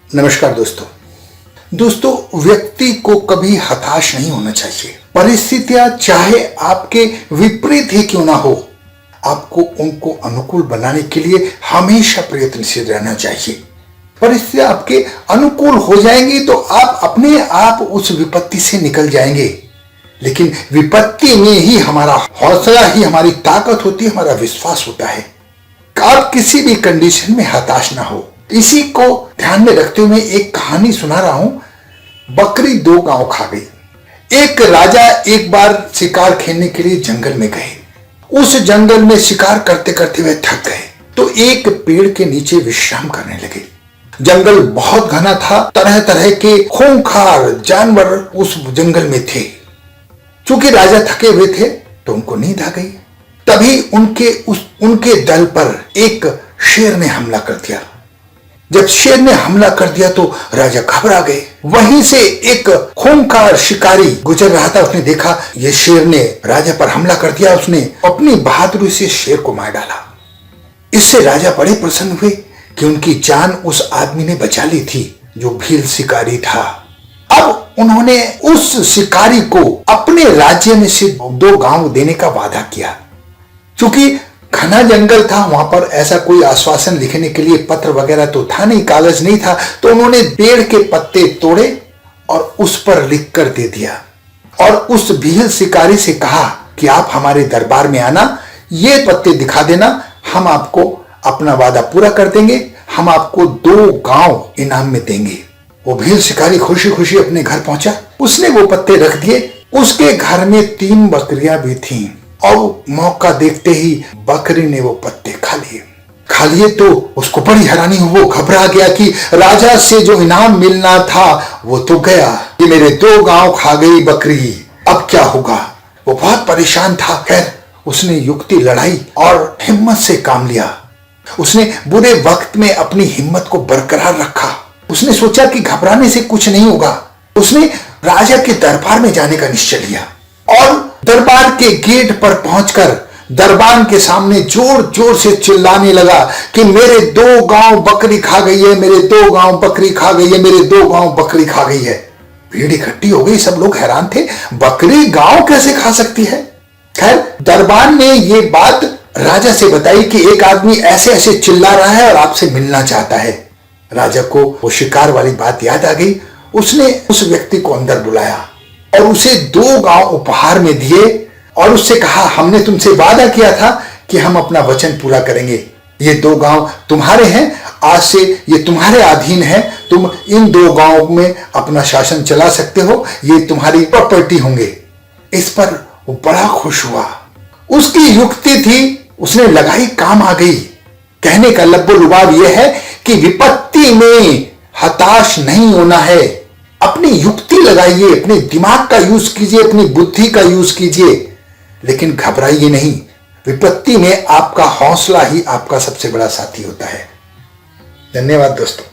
नमस्कार दोस्तों, व्यक्ति को कभी हताश नहीं होना चाहिए। परिस्थितियां चाहे आपके विपरीत ही क्यों ना हो, आपको उनको अनुकूल बनाने के लिए हमेशा प्रयत्नशील रहना चाहिए। परिस्थितियां आपके अनुकूल हो जाएंगी तो आप अपने आप उस विपत्ति से निकल जाएंगे। लेकिन विपत्ति में ही हमारा हौसला ही हमारी ताकत होती है, हमारा विश्वास होता है। आप किसी भी कंडीशन में हताश ना हो। इसी को ध्यान में रखते हुए एक कहानी सुना रहा हूं। बकरी 2 गांव खा गई। एक राजा एक बार शिकार खेलने के लिए जंगल में गए। उस जंगल में शिकार करते करते वे थक गए तो एक पेड़ के नीचे विश्राम करने लगे। जंगल बहुत घना था, तरह तरह के खूंखार जानवर उस जंगल में थे। चूंकि राजा थके हुए थे तो उनको नींद आ गई। तभी उनके दल पर एक शेर ने हमला कर दिया। जब शेर ने हमला कर दिया तो राजा घबरा गए। वहीं से एक खूंखार शिकारी गुजर रहा था। उसने देखा ये शेर ने राजा पर हमला कर दिया। उसने अपनी बहादुरी से शेर को मार डाला। इससे राजा बड़े प्रसन्न हुए कि उनकी जान उस आदमी ने बचा ली थी जो भील शिकारी था। अब उन्होंने उस शिकारी को अपने राज्य में से 2 गांव देने का वादा किया। चूंकि घना जंगल था, वहां पर ऐसा कोई आश्वासन लिखने के लिए पत्र वगैरह तो था नहीं, कागज नहीं था, तो उन्होंने पेड़ के पत्ते तोड़े और उस पर लिख कर दे दिया और उस भील शिकारी से कहा कि आप हमारे दरबार में आना, ये पत्ते दिखा देना, हम आपको अपना वादा पूरा कर देंगे, हम आपको 2 गांव इनाम में देंगे। वो भील शिकारी खुशी खुशी अपने घर पहुंचा। उसने वो पत्ते रख दिए। उसके घर में 3 बकरियां भी थीं और मौका देखते ही बकरी ने वो पत्ते खा लिए तो उसको बड़ी हैरानी हुई। वो घबरा गया कि राजा से जो इनाम मिलना था वो तो गया, कि मेरे 2 गांव खा गई बकरी, अब क्या होगा। वो बहुत परेशान था। खैर उसने युक्ति लड़ाई और हिम्मत से काम लिया। उसने बुरे वक्त में अपनी हिम्मत को बरकरार रखा। उसने सोचा कि घबराने से कुछ नहीं होगा। उसने राजा के दरबार में जाने का निश्चय लिया और दरबार के गेट पर पहुंचकर दरबान के सामने जोर जोर से चिल्लाने लगा कि मेरे 2 गांव बकरी खा गई है, मेरे 2 गांव बकरी खा गई है, मेरे 2 गांव बकरी खा गई है। भीड़ इकट्ठी हो गई। सब लोग हैरान थे, बकरी गांव कैसे खा सकती है। खैर दरबान ने ये बात राजा से बताई कि एक आदमी ऐसे ऐसे चिल्ला रहा है और आपसे मिलना चाहता है। राजा को वो शिकार वाली बात याद आ गई। उसने उस व्यक्ति को अंदर बुलाया और उसे 2 गांव उपहार में दिए और उससे कहा, हमने तुमसे वादा किया था कि हम अपना वचन पूरा करेंगे। ये 2 गांव तुम्हारे हैं, आज से ये तुम्हारे अधीन है। तुम इन 2 गांव में अपना शासन चला सकते हो, ये तुम्हारी प्रॉपर्टी होंगे। इस पर वो बड़ा खुश हुआ। उसकी युक्ति थी, उसने लगाई, काम आ गई। कहने का लब्बो-लुबाब यह है कि विपत्ति में हताश नहीं होना है। अपनी युक्ति लगाइए, अपने दिमाग का यूज कीजिए, अपनी बुद्धि का यूज कीजिए, लेकिन घबराइए नहीं। विपत्ति में आपका हौसला ही आपका सबसे बड़ा साथी होता है। धन्यवाद दोस्तों।